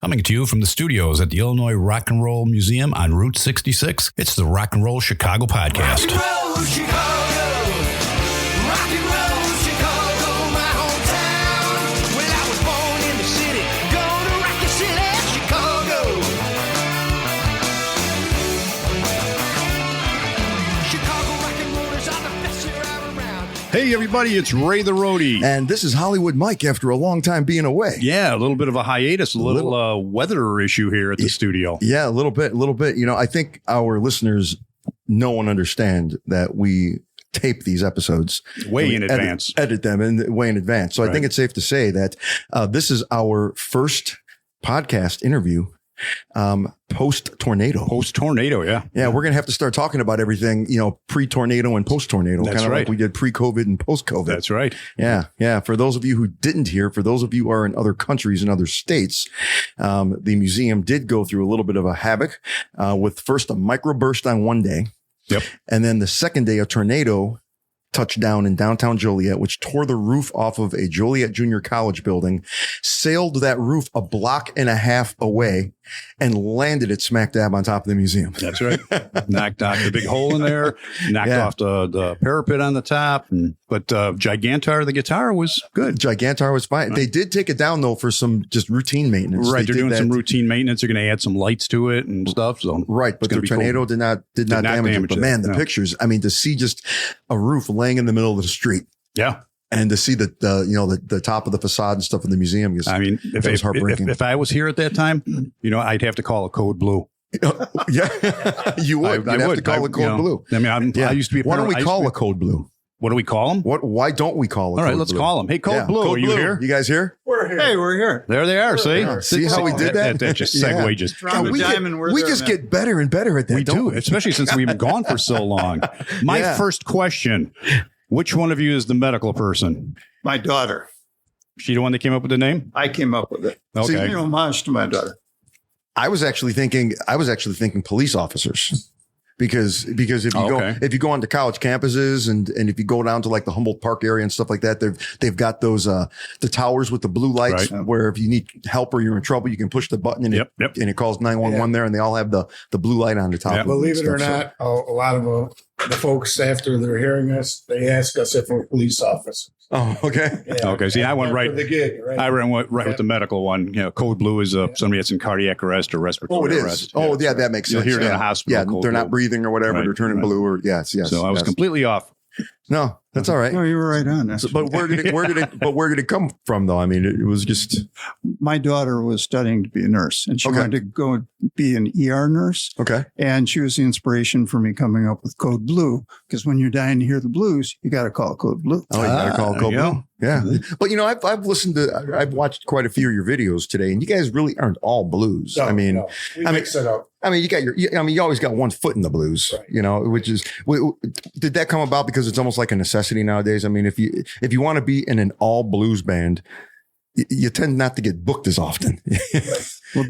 Coming to you from the studios at the Illinois Rock and Roll Museum on Route 66, it's the Rock and Roll Chicago podcast. Rock and roll Chicago, rock and roll Chicago, my hometown. Well, I was born in the city, gonna rock the city, Chicago. Chicago rock and rollers are the best here around. Hey, everybody, it's Ray the Roadie. And this is Hollywood Mike after a long time being away. Yeah, a little bit of a hiatus, a little weather issue here at the studio. Yeah, a little bit. You know, I think our listeners know and understand that we tape these episodes Way in advance. Edit them way in advance. So Right. I think it's safe to say that this is our first podcast interview post-tornado. Post-tornado, yeah. Yeah, we're going to have to start talking about everything, you know, pre-tornado and post-tornado. That's kind of right. like we did pre-COVID and post-COVID. That's right. Yeah. For those of you who didn't hear, for those of you who are in other countries and other states, the museum did go through a little bit of a havoc with first a microburst on one day. Yep. And then the second day, a tornado touched down in downtown Joliet, which tore the roof off of a Joliet Junior College building, sailed that roof a block and a half away, and landed it smack dab on top of the museum. That's right. Knocked out the big hole in there, knocked off the parapet on the top. But Gigantar, the guitar, was good. Gigantar was fine. They did take it down, though, for some just routine maintenance. Right. They're did doing that. some routine maintenance. They're going to add some lights to it and stuff. So Right, but it's gonna the be tornado cool. did not damage it. But man, the pictures, I mean, to see just a roof laying in the middle of the street Yeah. and to see the top of the facade and stuff in the museum. I mean, that was heartbreaking. if I was here at that time, I'd have to call a code blue. Yeah, you would. I You'd have would. to call a code blue. I mean, I used to be. Why don't we call a code blue? What do we call them? Why don't we call a code blue? All right, let's call them. Hey, code blue, Code are you here? You guys here? We're here. Hey, we're here. There they are. See? Yeah. See how we did that? That just segue Yeah. just. God, we just get better and better at that. We do, especially since we've been gone for so long. My first question: which one of you is the medical person? My daughter. She the one that came up with the name? I came up with it. Okay. It's an homage to my daughter. I was actually thinking police officers. Because if you go onto college campuses and if you go down to like the Humboldt Park area and stuff like that, they've got those the towers with the blue lights where if you need help or you're in trouble, you can push the button and it calls 911 there, and they all have the blue light on the top. Yep. Believe it or not, a lot of the folks after they're hearing us, they ask us if we're police officers. Oh, okay. Yeah. Okay. See, I went For right. the gig, right? I went right with the medical one. Code blue is somebody that's in cardiac arrest or respiratory Oh, it is. arrest. Oh, yeah, that makes You'll sense. hear it in a hospital. Yeah, code they're blue. not breathing or whatever. Right, They're turning right. blue or yes. So I was yes. completely off. No, that's all right. No, you were right on. So, but where did it come from though? I mean, it was just My daughter was studying to be a nurse, and she Okay. wanted to go be an ER nurse. okay. And she was the inspiration for me coming up with Code Blue, because when you're dying to hear the blues, you got to call Code Blue. Oh, you gotta call there Code you go. Blue. Yeah, but I've watched quite a few of your videos today, and you guys really aren't all blues. No, I mean, no. We mix it up. I mean, you always got one foot in the blues, Right. which is, did that come about because it's almost like a necessity nowadays? I mean, if you want to be in an all blues band, you tend not to get booked as often.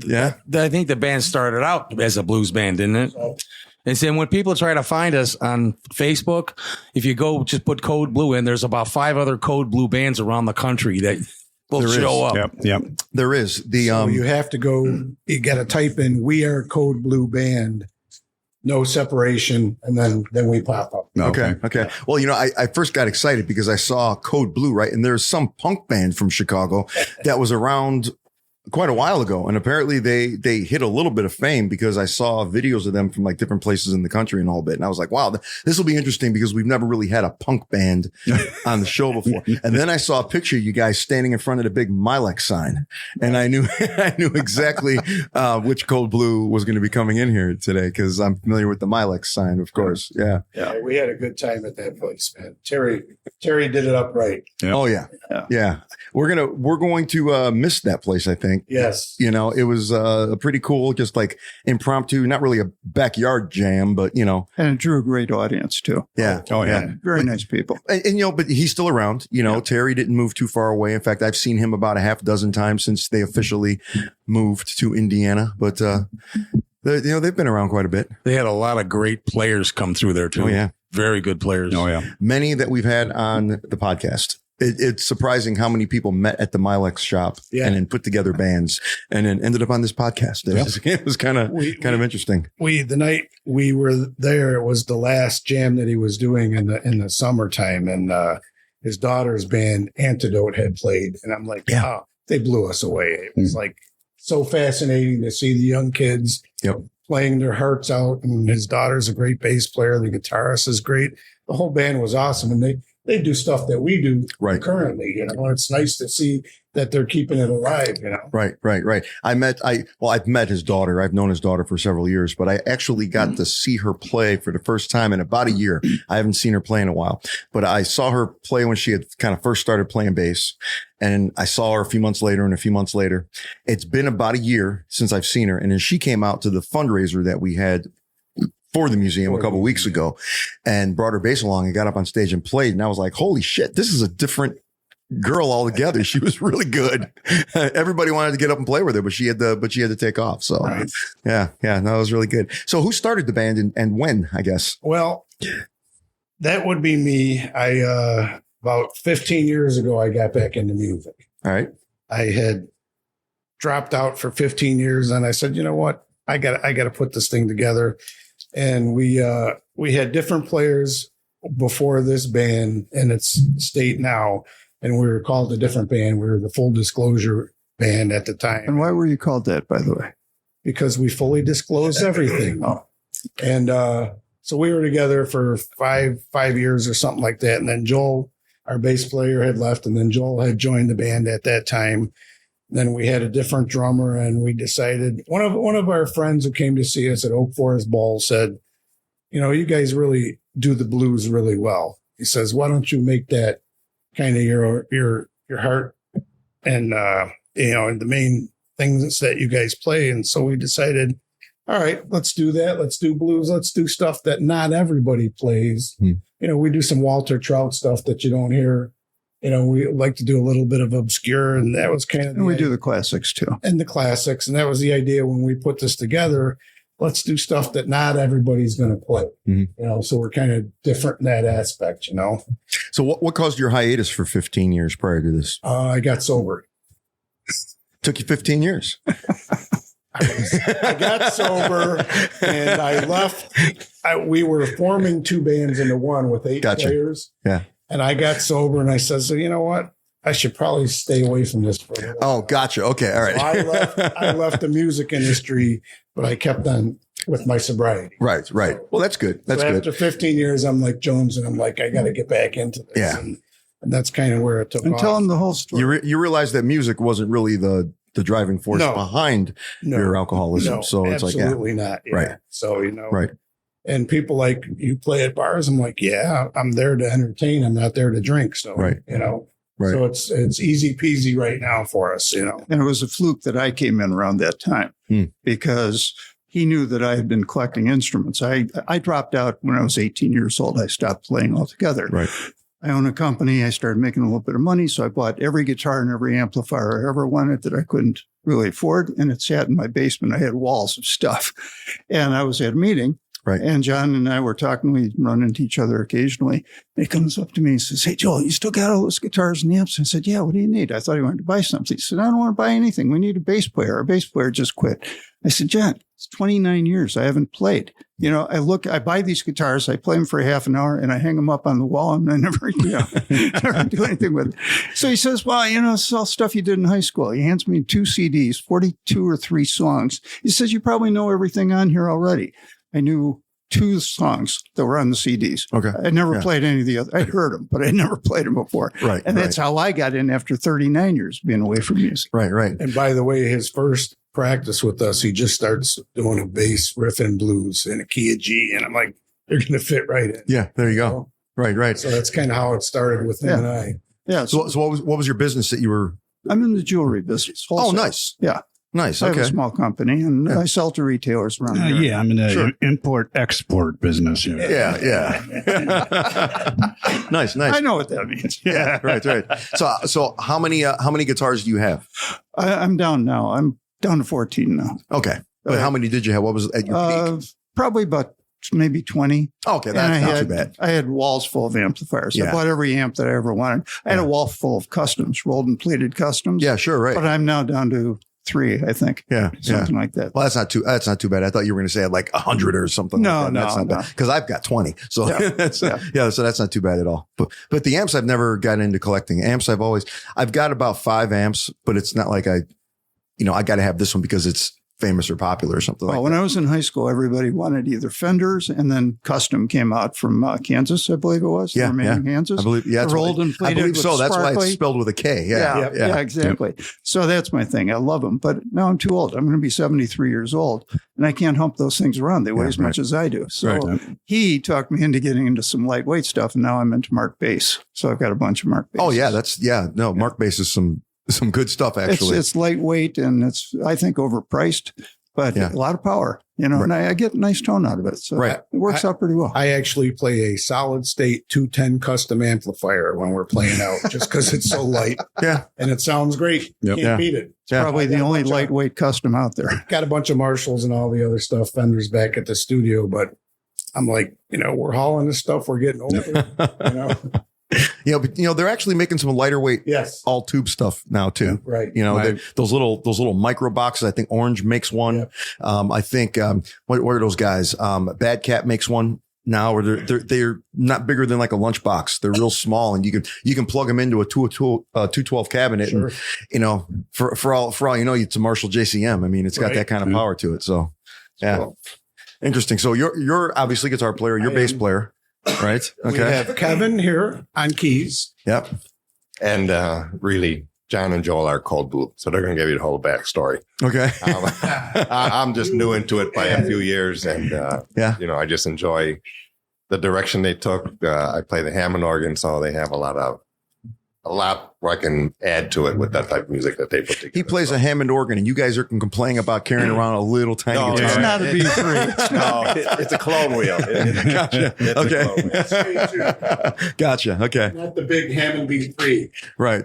Yeah. I think the band started out as a blues band, didn't it? And then when people try to find us on Facebook, if you go just put Code Blue in, there's about 5 other Code Blue bands around the country that will There show is. up. Yep. There is the, So you have to go, you got to type in "We Are Code Blue Band," no separation, and then we pop up. Okay. Well, I first got excited because I saw Code Blue, right? And there's some punk band from Chicago that was around quite a while ago. And apparently they hit a little bit of fame because I saw videos of them from like different places in the country and all bit. And I was like, wow, this will be interesting because we've never really had a punk band on the show before. And then I saw a picture of you guys standing in front of the big Milex sign. And I knew exactly which Code Blue was going to be coming in here today because I'm familiar with the Milex sign, of course. Yeah. Yeah, we had a good time at that place, man. Terry did it up right. Yep. Oh yeah. We're going to miss that place, I think. Yes. It was pretty cool, just like impromptu, not really a backyard jam, but And it drew a great audience, too. yeah. Oh, yeah. Very nice people. And but he's still around. Terry didn't move too far away. In fact, I've seen him about a half dozen times since they officially moved to Indiana. But they've been around quite a bit. They had a lot of great players come through there, too. Oh yeah, Very good players. Oh, yeah. many that we've had on the podcast. It's surprising how many people met at the Milex shop and then put together bands and then ended up on this podcast. It was kind of interesting. The night we were there, it was the last jam that he was doing in the summertime, and his daughter's band Antidote had played, and I'm like, oh, they blew us away. It was like so fascinating to see the young kids playing their hearts out, and his daughter's a great bass player. The guitarist is great. The whole band was awesome, and they do stuff that we do currently, you know, and it's nice to see that they're keeping it alive, you know. Right. I've met his daughter. I've known his daughter for several years, but I actually got to see her play for the first time in about a year. I haven't seen her play in a while, but I saw her play when she had kind of first started playing bass, and I saw her a few months later and a few months later. It's been about a year since I've seen her. And then she came out to the fundraiser that we had for the museum a couple of weeks ago and brought her bass along and got up on stage and played. And I was like, holy shit, this is a different girl altogether. She was really good. Everybody wanted to get up and play with her, but she had to take off. So yeah, no, it was really good. So who started the band and when, I guess? Well, that would be me. I, about 15 years ago, I got back into music. All right. I had dropped out for 15 years and I said, you know what? I got to put this thing together. And we had different players before this band in its state now. And we were called a different band. We were the Full Disclosure Band at the time. And why were you called that, by the way? Because we fully disclosed everything. And so we were together for five years or something like that. And then Joel, our bass player, had left. And then Joel had joined the band at that time. Then we had a different drummer, and we decided one of our friends who came to see us at Oak Forest Ball said, you know, you guys really do the blues really well. He says, why don't you make that kind of your heart and, you know, and the main things that you guys play. And so we decided, all right, let's do that. Let's do blues. Let's do stuff that not everybody plays. You know, we do some Walter Trout stuff that you don't hear. You know, we like to do a little bit of obscure, and that was kind of. And we do the classics too. And the classics. And that was the idea when we put this together. Let's do stuff that not everybody's going to play. You know, so we're kind of different in that aspect, you know. So what caused your hiatus for 15 years prior to this? I got sober. Took you 15 years. I got sober and I left. We were forming two bands into one with 8 players. Yeah. And I got sober and I said, so you know what? I should probably stay away from this for a little while. Oh, gotcha. Okay. All right. So I left the music industry, but I kept on with my sobriety. Right. Well, that's good. That's so good. After 15 years, I'm like Jones and I'm like, I got to get back into this. Yeah. And that's kind of where it took off. Tell them the whole story. You realize that music wasn't really the driving force behind your alcoholism. No, so it's like, absolutely not. Yeah. Right. So, you know, right. And people like, you play at bars. I'm like, yeah, I'm there to entertain. I'm not there to drink. So, you know, so it's easy peasy right now for us, you know. And it was a fluke that I came in around that time because he knew that I had been collecting instruments. I dropped out when I was 18 years old. I stopped playing altogether. Right. I own a company. I started making a little bit of money. So I bought every guitar and every amplifier I ever wanted that I couldn't really afford. And it sat in my basement. I had walls of stuff. And I was at a meeting. Right. And John and I were talking. We run into each other occasionally. He comes up to me and says, hey, Joel, you still got all those guitars and amps? I said, yeah, what do you need? I thought he wanted to buy something. He said, I don't want to buy anything. We need a bass player. Our bass player just quit. I said, John, it's 29 years. I haven't played. You know, I buy these guitars, I play them for a half an hour and I hang them up on the wall and I never, never do anything with it. So he says, well, you know, it's all stuff you did in high school. He hands me 2 CDs, 42 or 3 songs. He says, you probably know everything on here already. I knew 2 songs that were on the CDs. Okay. I never played any of the other. I'd heard them, but I never played them before. Right. And that's how I got in after 39 years being away from music. Right. And by the way, his first practice with us, he just starts doing a bass riff and blues in a key of G. And I'm like, they're going to fit right in. Yeah, there you go. Right. So that's kind of how it started with him and I. Yeah. So what was your business that you were? I'm in the jewelry business. Wholesale. Oh, nice. Yeah. Nice. I Okay. have a small company and I sell to retailers around here. Yeah, I'm in the import-export business. Yeah. Nice. I know what that means. Yeah. Right. So how many guitars do you have? I'm down now. I'm down to 14 now. Okay. But how many did you have? What was at your peak? Probably about maybe 20. Okay, And that's not had, too bad. I had walls full of amplifiers. Yeah. I bought every amp that I ever wanted. I had a wall full of customs, rolled and pleated customs. Yeah, sure, right. But I'm now down to 3, I think. Yeah, Something like that. Well, that's not too bad. I thought you were going to say like 100 or something. No, like that. That's no, not no. bad because I've got 20. So Yeah, that's, yeah. so that's not too bad at all. But the amps I've never gotten into collecting. Amps I've got about 5 amps, but it's not like I got to have this one because it's famous or popular or something Well, like when that. I was in high school, everybody wanted either Fenders, and then Custom came out from Kansas, I believe it was. Yeah, They're made in Kansas. I believe, yeah, They're rolled and I plated believe with so. That's why sparkly. it's spelled with a K. Yeah, exactly. So that's my thing. I love them, but now I'm too old. I'm going to be 73 years old, and I can't hump those things around. They weigh as much as I do. So he talked me into getting into some lightweight stuff, and now I'm into Mark Bass. So I've got a bunch of Mark Bass. Oh yeah, Mark Bass is some good stuff actually. It's lightweight, and it's, I think, overpriced, but a lot of power, and I get a nice tone out of it. So it works out pretty well. I actually play a solid state 210 custom amplifier when we're playing out just because it's so light. Yeah. And it sounds great. Yep. Can't beat it. It's probably the only lightweight custom out there. Got a bunch of Marshalls and all the other stuff, Fenders back at the studio, but I'm like, we're hauling this stuff. We're getting older, But they're actually making some lighter weight, Yes. all tube stuff now too. Right. Those little micro boxes. I think Orange makes one. Yep. I think what are those guys? Bad Cat makes one now, where they're not bigger than like a lunchbox. They're real small, and you can plug them into a 212 cabinet. Sure. And for all it's a Marshall JCM. I mean, it's got that kind of power to it. So interesting. So you're obviously guitar player. You're bass player. Right. Okay. We have Kevin here on keys. Yep. And really, John and Joel are cold blue, so they're going to give you the whole backstory. Okay. I'm just new into it by a few years, and I just enjoy the direction they took. I play the Hammond organ, so they have a lot where I can add to it with that type of music that they put together. He plays a Hammond organ, and you guys are complaining about carrying around a little tiny guitar. It's not a B3. No, it's a clone wheel. Gotcha. Okay. Gotcha. Okay. Not the big Hammond B3. Right.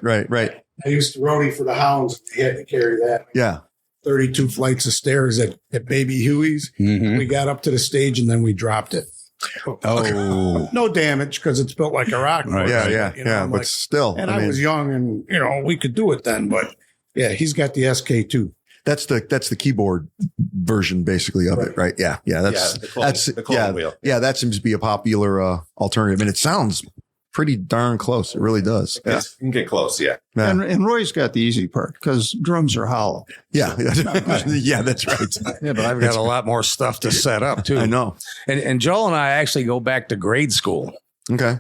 I used to roadie for the Hounds. We had to carry that. Yeah. 32 flights of stairs at Baby Huey's. Mm-hmm. We got up to the stage and then we dropped it. Oh, No damage because it's built like a rock. Right. Yeah. I'm But like, still, and I was young and, we could do it then. But yeah, he's got the SK2. that's the keyboard version basically of it, right? Yeah. That's the clone wheel. Yeah, that seems to be a popular alternative, and it sounds pretty darn close. It really does. You can get close, yeah. And Roy's got the easy part because drums are hollow. Yeah. Yeah, that's right. Yeah, but I've got a lot more stuff to set up too. I know. And Joel and I actually go back to grade school. Okay.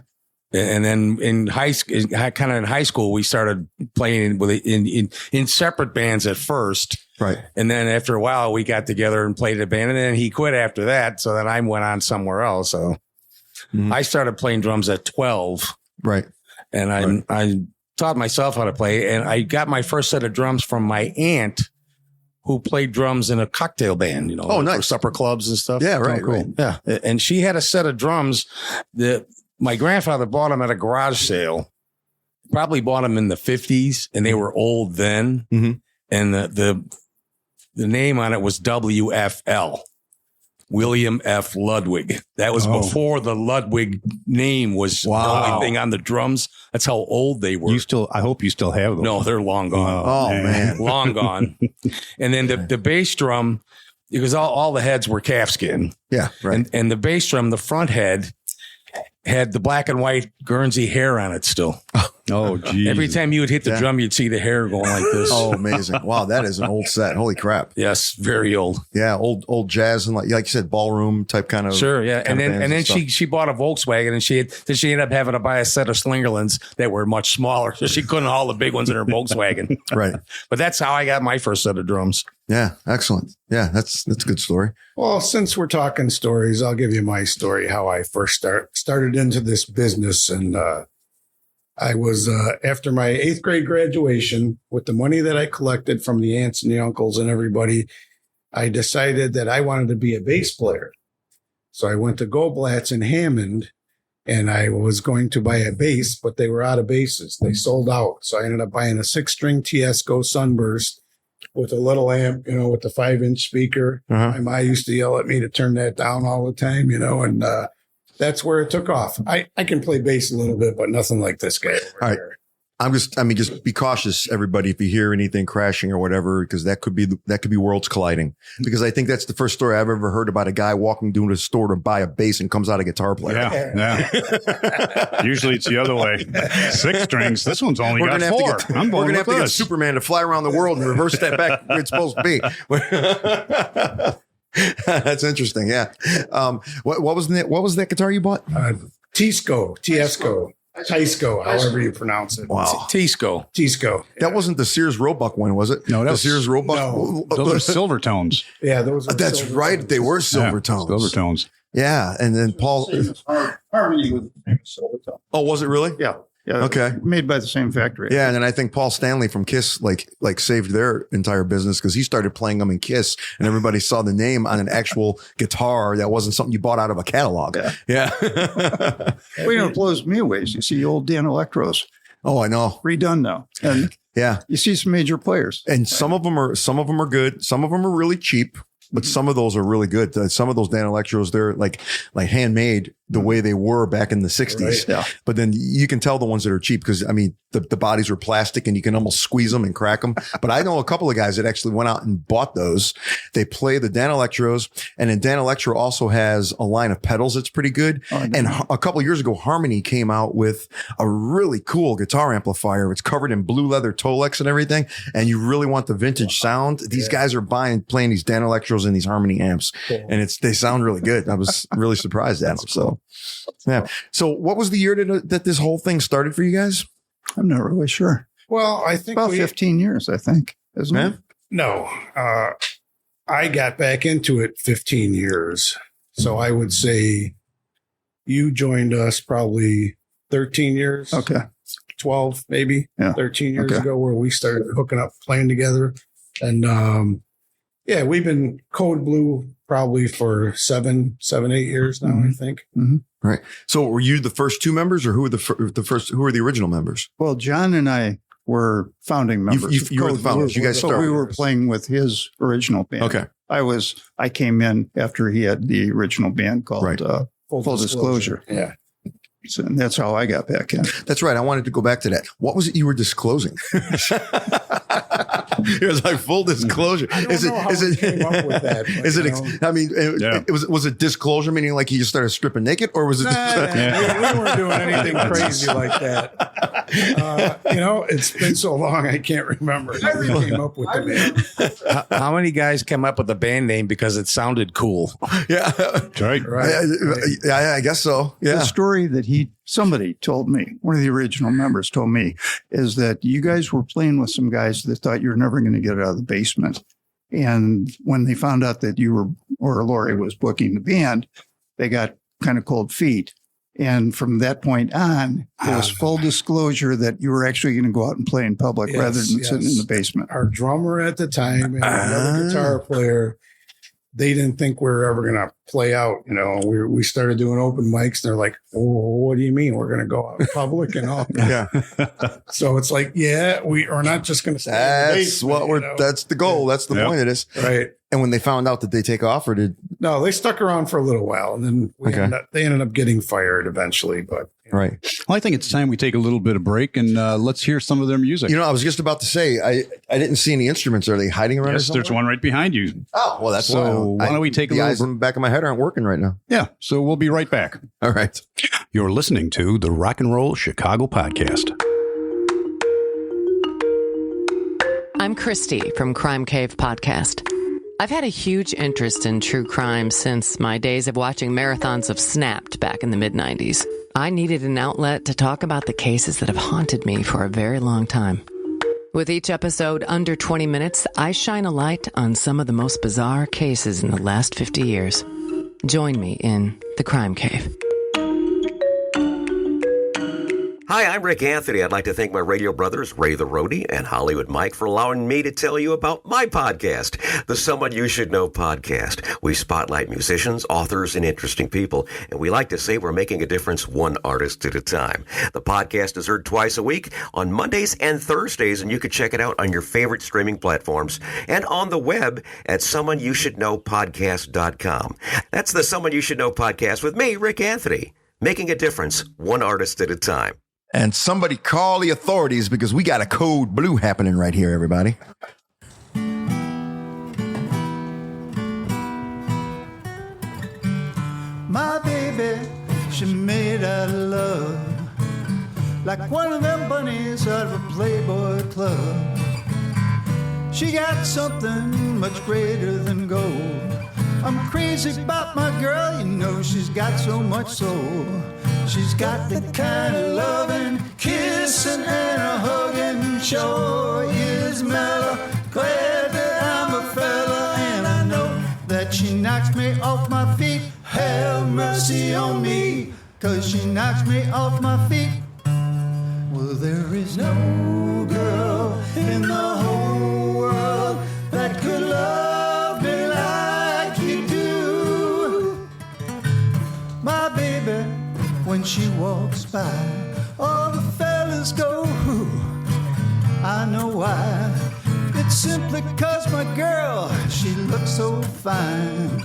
And then in high school, we started playing in separate bands at first. Right. And then after a while, we got together and played a band. And then he quit after that. So then I went on somewhere else. So I started playing drums at 12. Right. And I taught myself how to play. And I got my first set of drums from my aunt, who played drums in a cocktail band, nice. for supper clubs and stuff. Yeah, right, Cool. right. Yeah. And she had a set of drums that my grandfather bought them at a garage sale. Probably bought them in the 50s, and they were old then. Mm-hmm. And the name on it was WFL, William F. Ludwig. That was before the Ludwig name was the only thing on the drums. That's how old they were. I hope you still have them. No, they're long gone. Oh man. Long gone. And then the bass drum, because all the heads were calfskin. Yeah. Right. And the bass drum, the front head, had the black and white Guernsey hair on it still. Oh, geez. Every time you would hit the drum, you'd see the hair going like this. Oh, amazing. Wow. That is an old set. Holy crap. Yes, very old. Yeah. Old jazz and like you said, ballroom type kind of. Sure. Yeah. And then stuff. she bought a Volkswagen, and she ended up having to buy a set of Slingerlands that were much smaller. So she couldn't haul the big ones in her Volkswagen. Right. But that's how I got my first set of drums. Yeah. Excellent. Yeah. That's a good story. Well, since we're talking stories, I'll give you my story, how I first started into this business. And I was, after my 8th grade graduation, with the money that I collected from the aunts and the uncles and everybody, I decided that I wanted to be a bass player. So I went to Goblatz in Hammond, and I was going to buy a bass, but they were out of basses. They sold out. So I ended up buying a 6-string TS Go Sunburst with a little amp, with the 5-inch speaker. Uh-huh. My mom used to yell at me to turn that down all the time, and that's where it took off. I can play bass a little bit, but nothing like this guy over All right. here. Just be cautious, everybody, if you hear anything crashing or whatever, because that could be worlds colliding. Because I think that's the first story I've ever heard about a guy walking to a store to buy a bass and comes out a guitar player. Yeah. Usually it's the other way. 6 strings. This one's only got 4. I'm We're going gonna have with to get this. Superman to fly around the world and reverse that back where it's supposed to be. That's interesting. Yeah. What was that guitar you bought? Tisco, however you pronounce it. Wow. Tisco. That wasn't the Sears Roebuck one, was it? No, that the was- Sears Roebuck. No. Those are silver tones. Yeah, those are That's silver right. tones. They were silver Yeah, tones. Silver tones. Yeah. And then Paul. Harmony with the same silver tone. Oh, was it really? Yeah. Yeah. Okay. Made by the same factory. Yeah, and then I think Paul Stanley from Kiss like saved their entire business because he started playing them in Kiss, and everybody saw the name on an actual guitar that wasn't something you bought out of a catalog. Yeah. Well, it blows me away. You see old Dan Electros Oh, I know. redone now, and Yeah, you see some major players. and some of them are good. Some of them are really cheap, but some of those are really good. Some of those Dan Electros, they're like handmade the way they were back in the 60s. Right. Yeah. But then you can tell the ones that are cheap because, I mean, the bodies are plastic and you can almost squeeze them and crack them. But I know a couple of guys that actually went out and bought those. They play the Dan Electros, and then Dan Electro also has a line of pedals that's pretty good. Oh, I know. And a couple of years ago, Harmony came out with a really cool guitar amplifier. It's covered in blue leather Tolex and everything. And you really want the vintage sound. These guys are playing these Dan Electros and these Harmony amps, Cool. and they sound really good. I was really surprised at them. So, yeah. So what was the year that this whole thing started for you guys? I'm not really sure. Well, I think About 15 years, I think, isn't Yeah. it? No, I got back into it 15 years. So I would say you joined us probably 13 years, Okay. 12, maybe Yeah. 13 years Okay. ago, where we started hooking up, playing together. And yeah, we've been Code Blue probably for 7, 8 years now, I think. Right. So were you the first 2 members, or who were the first? Who were the original members? Well, John and I were founding members. You were the Code founders. Blue. You guys So started. we were playing with his original band. Okay. I came in after he had the original band called Right. Full Disclosure. Yeah. So, and that's how I got back in. That's right. I wanted to go back to that. What was it you were disclosing? It was like full disclosure. I don't know how we came up with that, but, Is it? you know. I mean, Yeah. was it disclosure meaning like you just started stripping naked, or was it? We weren't doing anything crazy like that. It's been so long, I can't remember how we came up with the name. How many guys came up with the band name because it sounded cool? Yeah, That's right. Right. I guess so. The Yeah. story that somebody told me, one of the original members told me, is that you guys were playing with some guys that thought you were never going to get out of the basement. And when they found out that you were, or Lori was booking the band, they got kind of cold feet. And from that point on, it was full disclosure that you were actually going to go out and play in public Yes, rather than sitting in yes. the basement. Our drummer at the time and another guitar player, they didn't think we were ever going to play out. We started doing open mics. And they're like, "Oh, what do you mean we're going to go out in public and all?" Yeah. So it's like, yeah, we are not just going to stay. in the That's basement, what that's the goal. That's the Yep. point of this. right. And when they found out, did they take off, or did? No, they stuck around for a little while, and then they ended up getting fired eventually. But Right. Well, I think it's time we take a little bit of break and let's hear some of their music. I was just about to say, I didn't see any instruments. Are they hiding around? Yes, or there's somewhere? one right behind you. Oh, well, that's So why don't we take a the little eyes in the back of my head aren't working right now. Yeah, so we'll be right back. All right. You're listening to the Rock and Roll Chicago Podcast. I'm Christy from Crime Cave Podcast. I've had a huge interest in true crime since my days of watching marathons of Snapped back in the mid-90s. I needed an outlet to talk about the cases that have haunted me for a very long time. With each episode under 20 minutes, I shine a light on some of the most bizarre cases in the last 50 years. Join me in the Crime Cave. Hi, I'm Rick Anthony. I'd like to thank my radio brothers, Ray the Roadie and Hollywood Mike, for allowing me to tell you about my podcast, the Someone You Should Know podcast. We spotlight musicians, authors, and interesting people, and we like to say we're making a difference one artist at a time. The podcast is heard twice a week on Mondays and Thursdays, and you can check it out on your favorite streaming platforms and on the web at someoneyoushouldknowpodcast.com. That's the Someone You Should Know podcast with me, Rick Anthony, making a difference one artist at a time. And somebody call the authorities because we got a code blue happening right here, everybody. My baby, she made out of love, like one of them bunnies out of a Playboy club. She got something much greater than gold. I'm crazy about my girl, you know she's got so much soul. She's got the kind of loving, kissing, and a hugging. Sure is mellow, glad that I'm a fella, and I know that she knocks me off my feet. Have mercy on me, 'cause she knocks me off my feet. Well, there is no girl in the whole world that could love me like you do. My baby, when she walks by, all the fellas go, "Ooh." I know why. It's simply 'cause my girl, she looks so fine.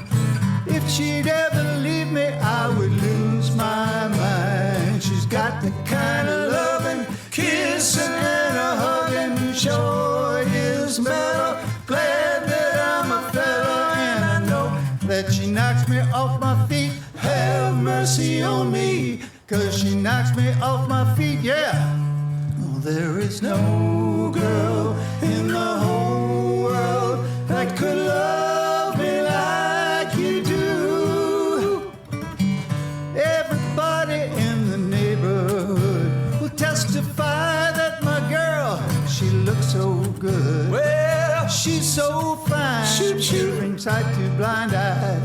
If she'd ever leave me, I would lose my mind. She's got the kind of loving, kissing, and a hugging. Sure is mellow, glad that I'm a fella, and I know that she knocks me off my feet. Have mercy on me, 'cause she knocks me off my feet, yeah. Oh, there is no girl in the whole world that could love me like you do. Everybody in the neighborhood will testify that my girl, she looks so good. Well, she's so fine, shivering tight to blind-eyed.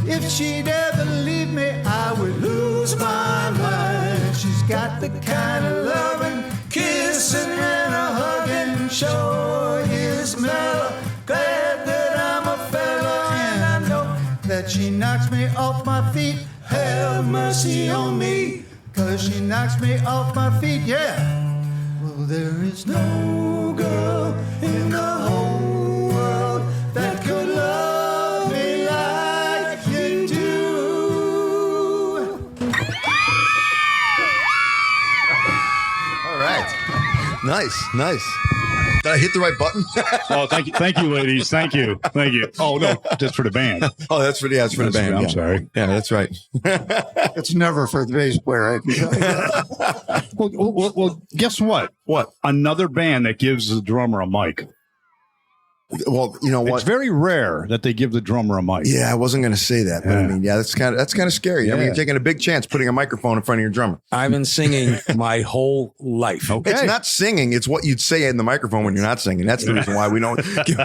If she'd ever leave me, I would lose my mind. She's got the kind of loving, kissing, and a hugging. Sure is mellow, glad that I'm a fella, and I know that she knocks me off my feet. Have mercy on me, 'cause she knocks me off my feet, yeah. Well, there is no girl in the whole world that could love me like you do. All right. Nice. Did I hit the right button? Oh, thank you, ladies. Thank you. Oh no, just for the band. Oh, that's for the band. I'm yeah. sorry. Yeah, that's right. It's never for the bass player, I can tell you that. Well, guess what? What? Another band that gives the drummer a mic. Well, you know what? It's very rare that they give the drummer a mic. Yeah, I wasn't going to say that, but I mean, yeah, that's kind of scary. I mean, Yeah. you're taking a big chance putting a microphone in front of your drummer. I've been singing my whole life. Okay. It's not singing; it's what you'd say in the microphone when you're not singing. That's the reason why we don't give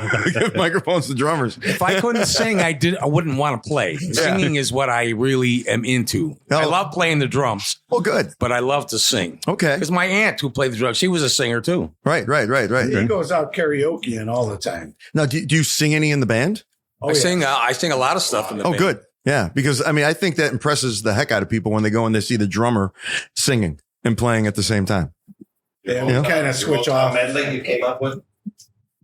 microphones to drummers. If I couldn't sing, I wouldn't want to play. Singing is what I really am into. No. I love playing the drums, Oh, good. but I love to sing. Okay. Because my aunt who played the drums, she was a singer too. Right. He goes out karaokeing all the time. Now, do you sing any in the band? Oh, I yeah. sing a lot of stuff in the Oh, band. good. Yeah, because I mean, I think that impresses the heck out of people when they go and they see the drummer singing and playing at the same time. Yeah, we Yeah. kind of switch off. medley you came up with?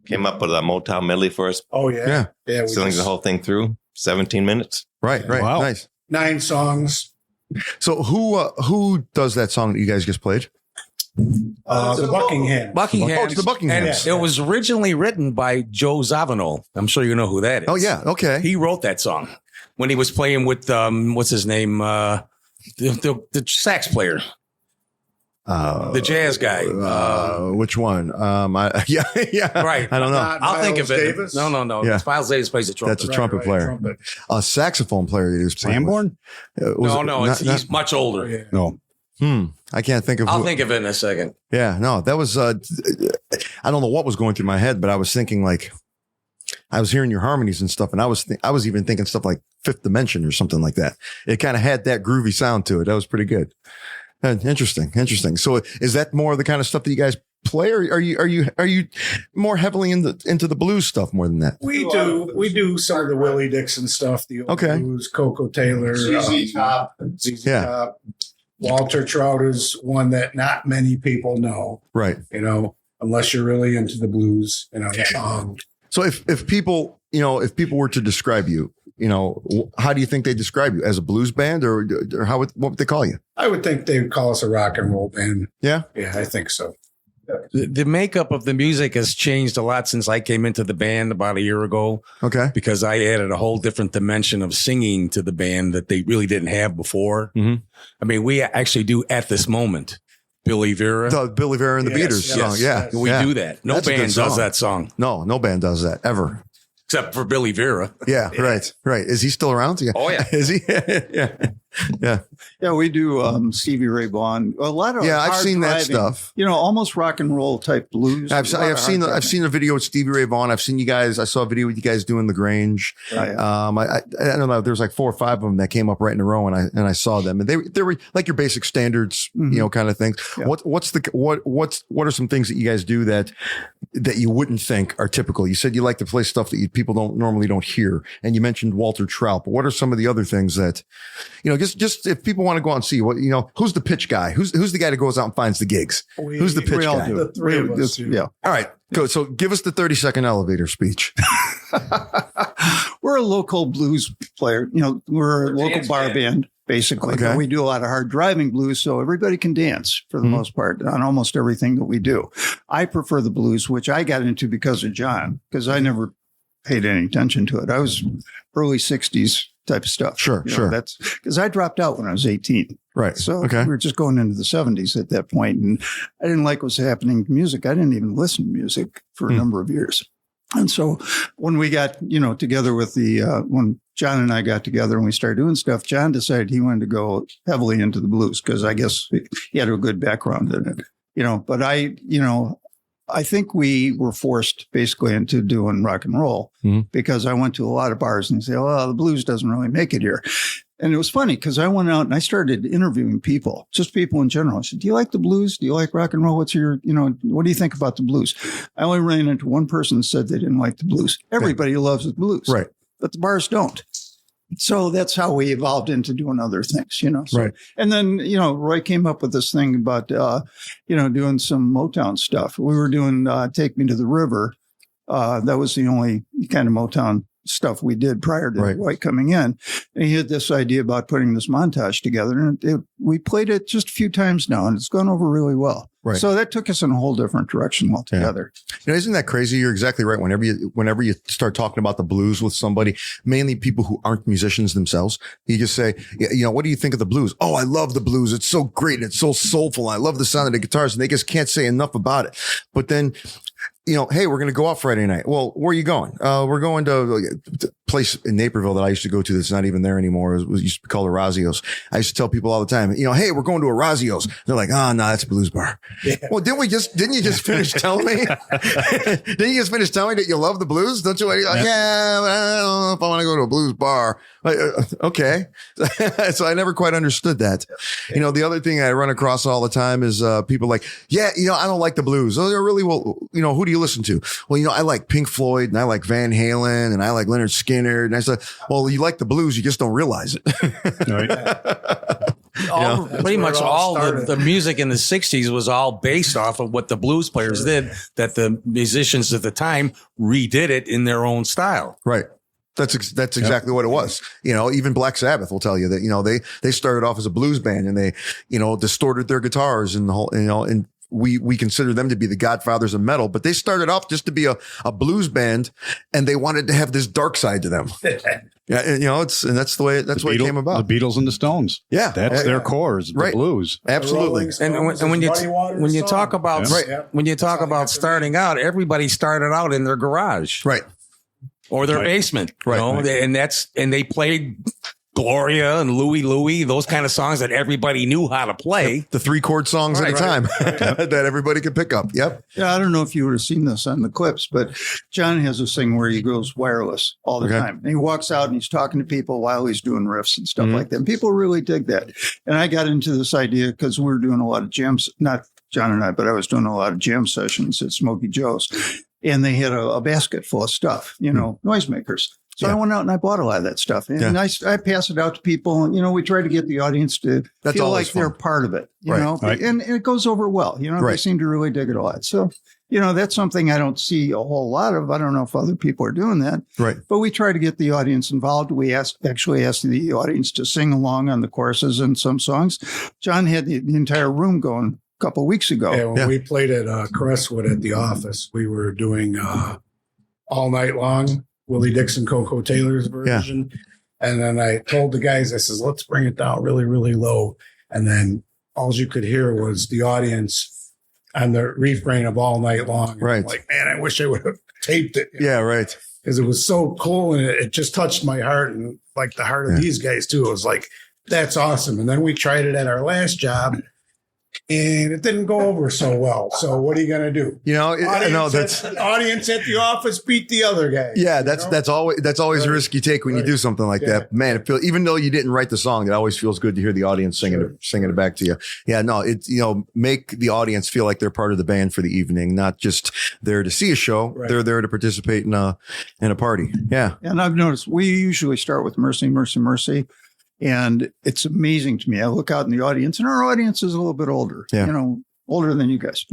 Came up with a Motown medley for us. Oh, yeah. Yeah. We Selling the just- whole thing through 17 minutes. Right. Wow. Nice. 9 songs. So who does that song that you guys just played? The Buckingham. Buckingham. Oh, it's the Buckinghams. And it was originally written by Joe Zawinul. I'm sure you know who that is. Oh, yeah. Okay. He wrote that song when he was playing with what's his name, the sax player, the jazz guy. Which one? Yeah. Right. I don't know. Not I'll think of Miles it. Davis? No. Yeah. Miles Davis plays the trumpet. That's a trumpet player. Trumpet. A saxophone player that he was playing with. No, he's much older. Yeah. No. I can't think of. I'll think of it in a second. Yeah, no, that was. I don't know what was going through my head, but I was thinking like, I was hearing your harmonies and stuff, and I was even thinking stuff like Fifth Dimension or something like that. It kind of had that groovy sound to it. That was pretty good. Interesting. So is that more of the kind of stuff that you guys play, or are you more heavily into the blues stuff more than that? We do some of the Willie Dixon stuff, the old blues, Coco Taylor, ZZ Top. Walter Trout is one that not many people know, right? Unless you're really into the blues, So if people were to describe you, how do you think they describe you, as a blues band, or what would they call you? I would think they would call us a rock and roll band. Yeah, I think so. The makeup of the music has changed a lot since I came into the band about a year ago. Okay. Because I added a whole different dimension of singing to the band that they really didn't have before. Mm-hmm. I mean, we actually do at this moment. Billy Vera. The Billy Vera and the Beaters song. Yeah. We do that. No band does that song. No band does that ever. Except for Billy Vera. Yeah. Right. Is he still around? Yeah. Oh, yeah. Is he? Yeah. Yeah, we do Stevie Ray Vaughan. A lot of I've seen that stuff. Almost rock and roll type blues. I've seen a video with Stevie Ray Vaughan. I've seen you guys. I saw a video with you guys doing LaGrange. I don't know. There's like 4 or 5 of them that came up right in a row, and I saw them, and they were like your basic standards, kind of things. Yeah. What are some things that you guys do that you wouldn't think are typical? You said you like to play stuff that people don't hear, and you mentioned Walter Trout. But what are some of the other things that just if people want to go out and see who's the pitch guy? Who's the guy that goes out and finds the gigs? Who's the pitch guy? The three of us. Yeah. All right. Go. So give us the 30-second elevator speech. We're a local blues player. We're a local bar band, basically. Okay. But we do a lot of hard driving blues, so everybody can dance for the most part on almost everything that we do. I prefer the blues, which I got into because of John, because I never paid any attention to it. I was early 60s type of stuff. Sure. That's because I dropped out when I was 18. Right. So we were just going into the 70s at that point, and I didn't like what's happening to music. I didn't even listen to music for a number of years. And so when we got, together with when John and I got together and we started doing stuff, John decided he wanted to go heavily into the blues because I guess he had a good background in it, but I think we were forced basically into doing rock and roll because I went to a lot of bars and say, the blues doesn't really make it here. And it was funny because I went out and I started interviewing people, just people in general. I said, do you like the blues? Do you like rock and roll? What's your, what do you think about the blues? I only ran into one person who said they didn't like the blues. Everybody loves the blues. Right. But the bars don't. So that's how we evolved into doing other things, So, right. And then, Roy came up with this thing about, doing some Motown stuff. We were doing Take Me to the River. That was the only kind of Motown stuff we did prior to Roy coming in. And he had this idea about putting this montage together. And we played it just a few times now, and it's gone over really well. Right. So that took us in a whole different direction altogether. Yeah. Isn't that crazy? You're exactly right. Whenever you start talking about the blues with somebody, mainly people who aren't musicians themselves, you just say, what do you think of the blues? Oh, I love the blues. It's so great. It's so soulful. I love the sound of the guitars, and they just can't say enough about it. But then, hey, we're going to go out Friday night. Well, where are you going? We're going to a place in Naperville that I used to go to that's not even there anymore. It used to be called Orazio's. I used to tell people all the time, hey, we're going to Orazio's. They're like, no, that's a blues bar. Yeah. Well, didn't you just finish telling me? Didn't you just finish telling me that you love the blues? Don't you? Like, yeah, I don't know if I want to go to a blues bar. Like, okay. So I never quite understood that. The other thing I run across all the time is people like, I don't like the blues. Oh, really? Well, who do you listen to? Well, I like Pink Floyd, and I like Van Halen, and I like Leonard Skinner. And I said, well, you like the blues, you just don't realize it. Right. Pretty much all the music in the 60s was all based off of what the blues players did, that the musicians at the time redid it in their own style. Right. That's exactly what it was. Even Black Sabbath will tell you that, they started off as a blues band, and they, distorted their guitars and the whole, and we consider them to be the godfathers of metal, but they started off just to be a blues band, and they wanted to have this dark side to them. Yeah. And, that's the way it came about. The Beatles and the Stones. Yeah. That's their core, is the blues. Absolutely. And when you talk about, when you talk about starting out, everybody started out in their garage. Right. Or their basement. Right. And they played Gloria and Louie Louie, those kind of songs that everybody knew how to play. The 3-chord songs at a time that everybody could pick up. Yep. Yeah, I don't know if you would have seen this on the clips, but John has this thing where he goes wireless all the time. And he walks out and he's talking to people while he's doing riffs and stuff like that. And people really dig that. And I got into this idea because we were doing a lot of jams, not John and I, but I was doing a lot of jam sessions at Smokey Joe's. And they had a basket full of stuff, noisemakers. So I went out and I bought a lot of that stuff. And I pass it out to people. And, we try to get the audience to feel like they're part of it, you know, and it goes over well. They seem to really dig it a lot. So, that's something I don't see a whole lot of. I don't know if other people are doing that. Right. But we try to get the audience involved. We actually asked the audience to sing along on the choruses and some songs. John had the entire room going a couple of weeks ago. Yeah, when we played at Crestwood at the office, we were doing All Night Long, Willie Dixon, Coco Taylor's version. Yeah. And then I told the guys, I says, let's bring it down really, really low. And then all you could hear was the audience on the refrain of All Night Long. Right. I'm like, man, I wish I would have taped it. Yeah, right. Because it was so cool and it just touched my heart and like the heart of these guys too. It was like, that's awesome. And then we tried it at our last job. And it didn't go over so well. So what are you going to do? Audience at the office beat the other guy. Yeah, that's always a risk you take when you do something like that. Man, even though you didn't write the song, it always feels good to hear the audience singing it back to you. Yeah, no, it's make the audience feel like they're part of the band for the evening, not just there to see a show. Right. They're there to participate in a party. Yeah. And I've noticed we usually start with Mercy, Mercy, Mercy. And it's amazing to me. I look out in the audience, and our audience is a little bit older, older than you guys,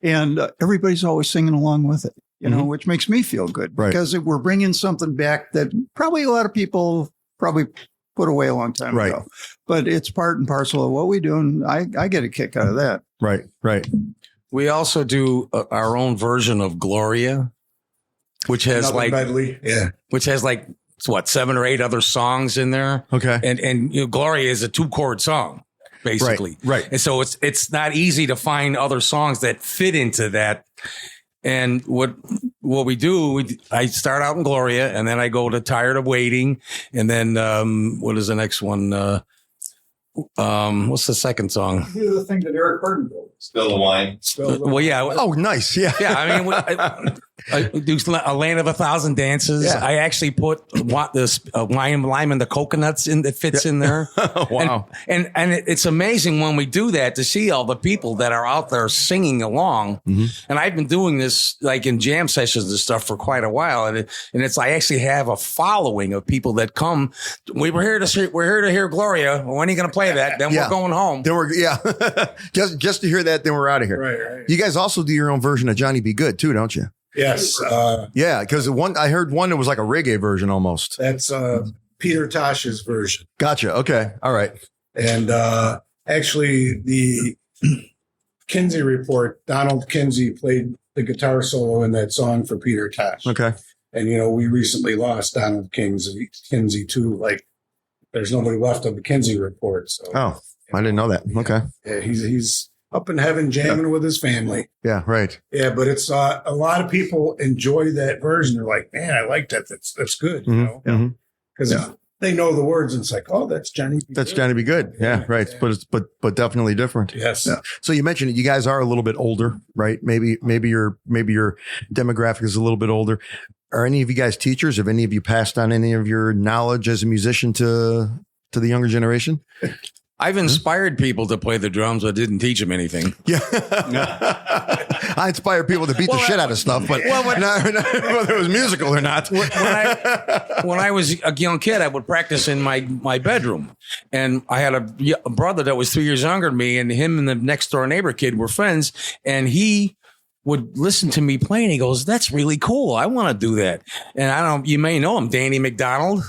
and everybody's always singing along with it, which makes me feel good because we're bringing something back that probably a lot of people put away a long time ago, but it's part and parcel of what we do. And I get a kick out of that. Right. We also do our own version of Gloria, which has which has 7 or 8 other songs in there. Okay. And Gloria is a 2-chord song, basically. Right. And so it's not easy to find other songs that fit into that. And what we do, I start out in Gloria, and then I go to Tired of Waiting. And then what is the next one? What's the second song? The thing that Eric Burton did. Spill the wine. Well, yeah. Oh, nice. Yeah. Yeah. I mean, I do A Land of a Thousand Dances. Yeah. I actually put this lime and the coconuts in that fits in there. Wow. And it's amazing when we do that to see all the people that are out there singing along. Mm-hmm. And I've been doing this like in jam sessions and stuff for quite a while. And it's I actually have a following of people that come. We're here to hear Gloria. When are you going to play that? Then we're going home. Then we're just to hear that. Then we're out of here. Right. You guys also do your own version of Johnny Be Good too, don't you? Yes. Yeah, because I heard one that was like a reggae version almost. That's Peter Tosh's version. Gotcha. Okay. All right. And actually, the Kinsey Report, Donald Kinsey played the guitar solo in that song for Peter Tosh. Okay. And, we recently lost Donald Kinsey too. Like, there's nobody left of the Kinsey Report. So. Oh, I didn't know that. Okay. Yeah, he's up in heaven jamming with his family. Yeah, right. Yeah, but it's a lot of people enjoy that version. They're like, man, I like that. That's good, because they know the words. And it's like, oh, that's Johnny. Johnny Be Good. Yeah, right. Yeah. But definitely different. Yes. Yeah. So you mentioned it. You guys are a little bit older, right? Maybe your demographic is a little bit older. Are any of you guys teachers? Have any of you passed on any of your knowledge as a musician to the younger generation? I've inspired people to play the drums. I didn't teach them anything. Yeah. I inspire people to beat the shit out of stuff, but whether it was musical or not. When I was a young kid, I would practice in my bedroom. And I had a brother that was 3 years younger than me, and him and the next door neighbor kid were friends. And he would listen to me playing. He goes, that's really cool. I want to do that. And you may know him, Danny McDonald.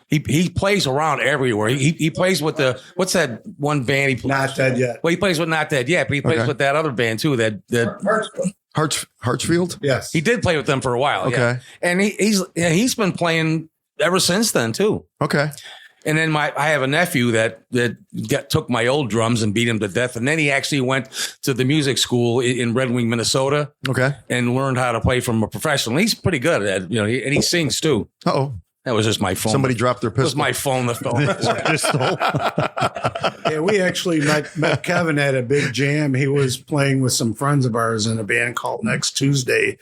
He plays around everywhere. He plays with what's that one band he plays? Not Dead Yet. Well, he plays with Not Dead Yet, but he plays with that other band too. Hartsfield? Yes. He did play with them for a while. Okay. Yeah. And he's been playing ever since then too. Okay. And then I have a nephew that took my old drums and beat him to death. And then he actually went to the music school in Red Wing, Minnesota. Okay. And learned how to play from a professional. He's pretty good at it, and he sings too. Uh-oh. That was just my phone. Somebody dropped their It was pistol. my phone that fell. Yeah, we actually met Kevin at a big jam. He was playing with some friends of ours in a band called Next Tuesday.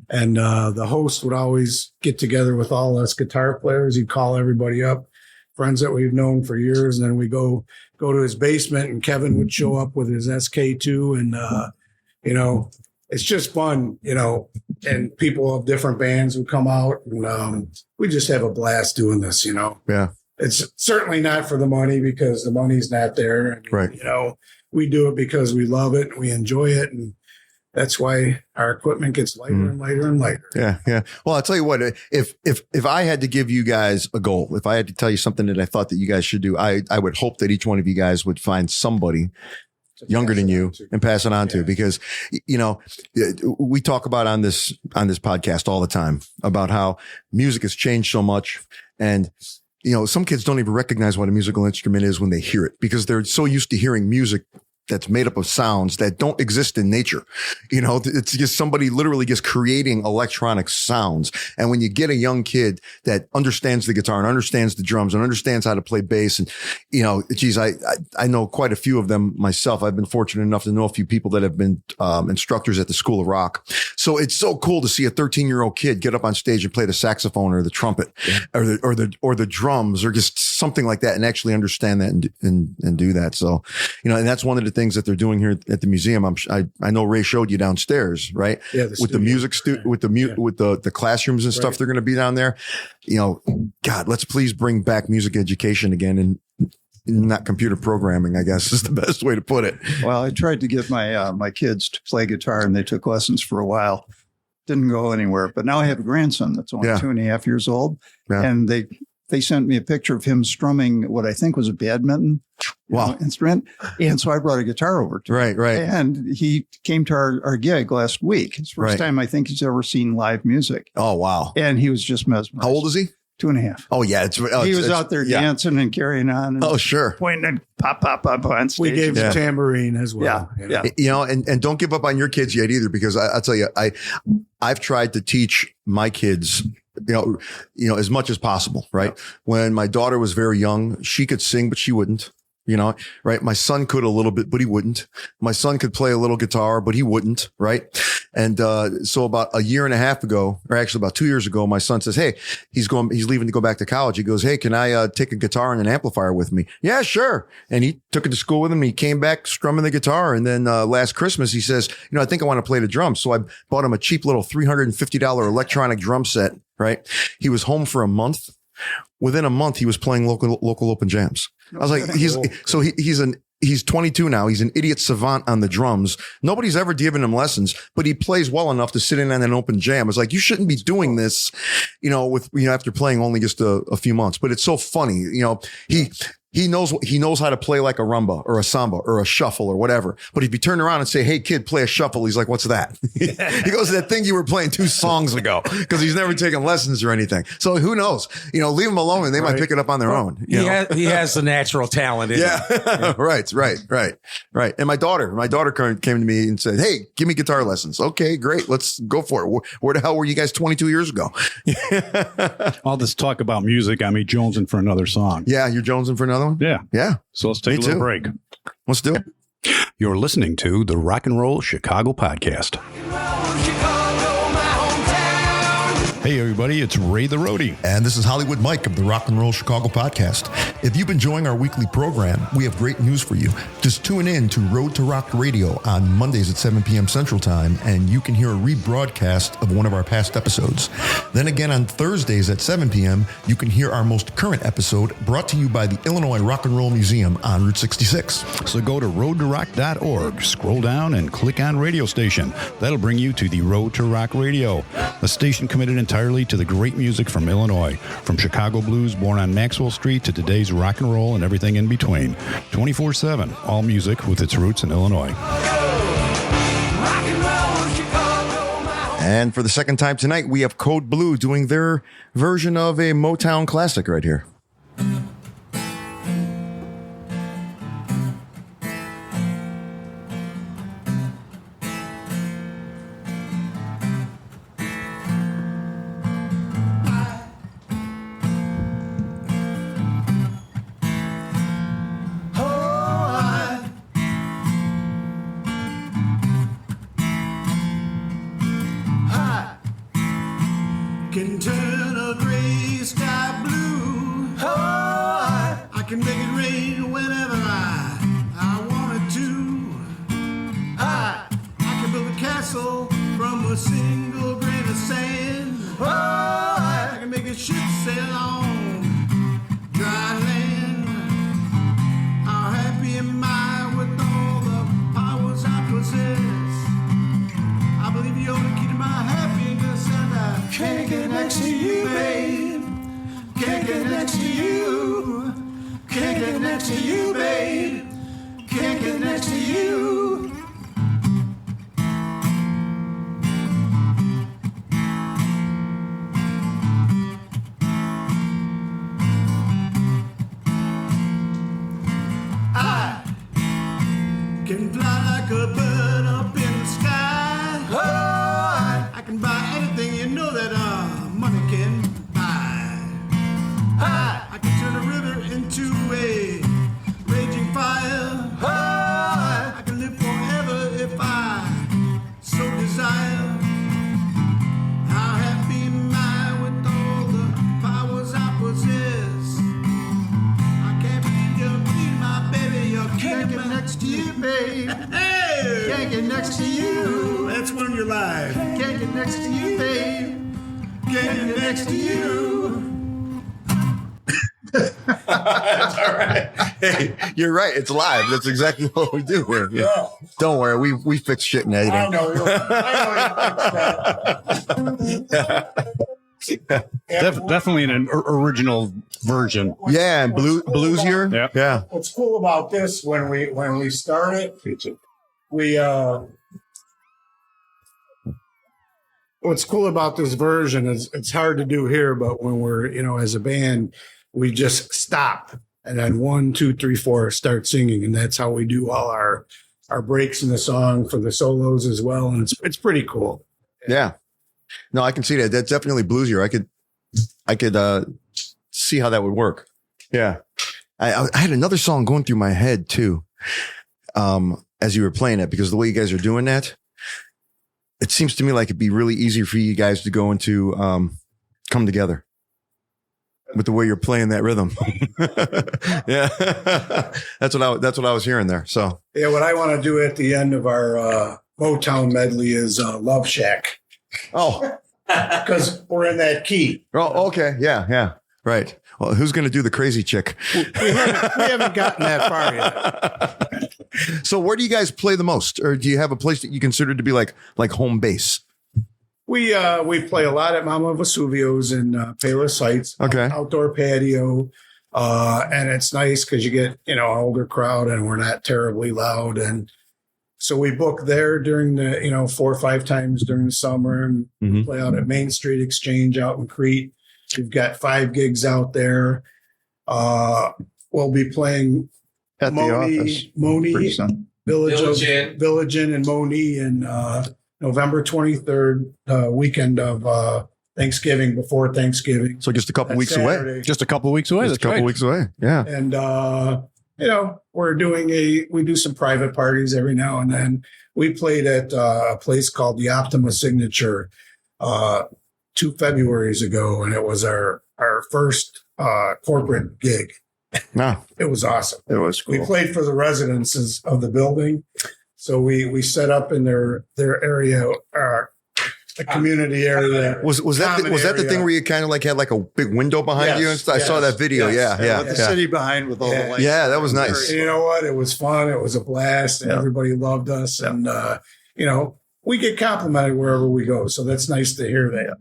And the host would always get together with all us guitar players. He'd call everybody up, friends that we've known for years. And then we go to his basement, and Kevin would show up with his SK2. And, it's just fun, and people of different bands would come out, and we just have a blast doing this, Yeah. It's certainly not for the money, because the money's not there. I mean, Right. We do it because we love it and we enjoy it. And that's why our equipment gets lighter and lighter and lighter. Yeah. Yeah. Well, I'll tell you what, if I had to give you guys a goal, if I had to tell you something that I thought that you guys should do, I would hope that each one of you guys would find somebody younger than you and pass it on to, because, we talk about on this podcast all the time about how music has changed so much. And, some kids don't even recognize what a musical instrument is when they hear it, because they're so used to hearing music that's made up of sounds that don't exist in nature. It's just somebody literally just creating electronic sounds. And when you get a young kid that understands the guitar and understands the drums and understands how to play bass, and, I know quite a few of them myself. I've been fortunate enough to know a few people that have been instructors at the School of Rock. So it's so cool to see a 13-year-old kid get up on stage and play the saxophone or the trumpet or the drums or just something like that, and actually understand that and do that. So, and that's one of the things that they're doing here at the museum. I know Ray showed you downstairs, right? Yeah, with the music with the classrooms and stuff. Right. They're going to be down there. God, let's please bring back music education again, and not computer programming, I guess is the best way to put it. Well, I tried to get my kids to play guitar, and they took lessons for a while. Didn't go anywhere. But now I have a grandson that's only 2.5 years old, and they sent me a picture of him strumming what I think was a badminton instrument. And so I brought a guitar over to him. Right. And he came to our gig last week. It's the first time I think he's ever seen live music. Oh, wow. And he was just mesmerized. How old is he? 2.5. Oh, yeah. He was out there dancing and carrying on. And sure. Pointing and pop on stage. We gave the tambourine as well. Yeah. And don't give up on your kids yet either, because I'll tell you, I've tried to teach my kids, as much as possible, right? When my daughter was very young, she could sing, but she wouldn't. Right? My son could a little bit, but he wouldn't. My son could play a little guitar, but he wouldn't. Right? And so about a year and a half ago, or actually about 2 years ago, my son says, "Hey, he's leaving to go back to college." He goes, "Hey, can I take a guitar and an amplifier with me?" "Yeah, sure." And he took it to school with him. He came back strumming the guitar. And then last Christmas, he says, "I think I want to play the drums." So I bought him a cheap little $350 electronic drum set. Right? He was home for a month. Within a month, he was playing local open jams. I was like, he's 22 now. He's an idiot savant on the drums. Nobody's ever given him lessons, but he plays well enough to sit in on an open jam. It's like, you shouldn't be doing this, after playing only just a few months, but it's so funny. He knows how to play like a rumba or a samba or a shuffle or whatever. But if you turn around and say, "Hey kid, play a shuffle," he's like, "What's that?" He goes, "That thing you were playing 2 songs ago," because he's never taken lessons or anything. So who knows? Leave them alone and they might pick it up on their own. He has the natural talent. Yeah. Right. And my daughter came to me and said, "Hey, give me guitar lessons." Okay, great. Let's go for it. Where the hell were you guys 22 years ago? All this talk about music, I mean, jonesing for another song. Yeah. You're jonesing for another one? Yeah. So let's take a little break. Let's do it. You're listening to the Rock and Roll Chicago Podcast. Hey, everybody, it's Ray the Roadie. And this is Hollywood Mike of the Rock and Roll Chicago Podcast. If you've been enjoying our weekly program, we have great news for you. Just tune in to Road to Rock Radio on Mondays at 7 p.m. Central Time, and you can hear a rebroadcast of one of our past episodes. Then again on Thursdays at 7 p.m., you can hear our most current episode brought to you by the Illinois Rock and Roll Museum on Route 66. So go to roadtorock.org, scroll down, and click on Radio Station. That'll bring you to the Road to Rock Radio, a station committed entirely to the great music from Illinois, from Chicago blues born on Maxwell Street to today's rock and roll and everything in between. 24/7, all music with its roots in Illinois. And for the second time tonight, we have Code Blue doing their version of a Motown classic right here. sail on dry land. How happy am I with all the powers I possess? I believe you're the key to my happiness, and I can't get next to you, babe. Can't get next to you. Can't get next to you, babe. Can't get next to you. I can fly like a bird up in the sky. Oh, I can buy anything, you know that money can buy. I can turn a river into a raging fire. Oh, I can live forever if I so desire. How happy am I with all the powers I possess? I can't believe you're my baby. You can't get next to you, babe. Hey, can't get next to you. That's when you're live. Can't get next to you, babe. Can't get next to you. That's all right. Hey, you're right. It's live. That's exactly what we do here. Yeah. Don't worry. We fix shit in editing. I know you Definitely an original version. Yeah, and bluesier. Yep. Yeah. What's cool about this when we started, what's cool about this version is it's hard to do here, but when we're, as a band, we just stop and then 1, 2, 3, 4 start singing, and that's how we do all our breaks in the song for the solos as well, and it's pretty cool. Yeah. No, I can see that. That's definitely bluesier. I could see how that would work. Yeah. I had another song going through my head too, as you were playing it, because the way you guys are doing that, it seems to me like it'd be really easy for you guys to go into come together with the way you're playing that rhythm. Yeah. That's what I was hearing there. So yeah, what I want to do at the end of our Motown medley is Love Shack. Oh, because we're in that key. Oh, okay. Yeah. Right. Well, who's going to do the crazy chick? We haven't gotten that far yet. So where do you guys play the most? Or do you have a place that you consider to be like home base? We play a lot at Mama Vesuvio's in Palos Heights. Okay. Outdoor patio. And it's nice because you get, an older crowd and we're not terribly loud. And so we book there during the, 4 or 5 times during the summer, and we play out at Main Street Exchange out in Crete. We've got 5 gigs out there. We'll be playing at the office. Moni, Village Inn and Moni in November 23rd, weekend of Thanksgiving, before Thanksgiving. So just a couple weeks away. Just a couple weeks away. Just a couple weeks away. Yeah. And, we do some private parties every now and then. We played at a place called the Optima Signature 2 Februaries ago, and it was our first corporate gig. No. It was awesome. It was cool. We played for the residences of the building. So we set up in their area, the community area. Was that the thing where you kind of had like a big window behind you and stuff? I saw that video. Yes. Yeah. With the city behind with all the lights. Yeah, that was nice. And you know what? It was fun. It was a blast. And everybody loved us. And, we get complimented wherever we go. So that's nice to hear that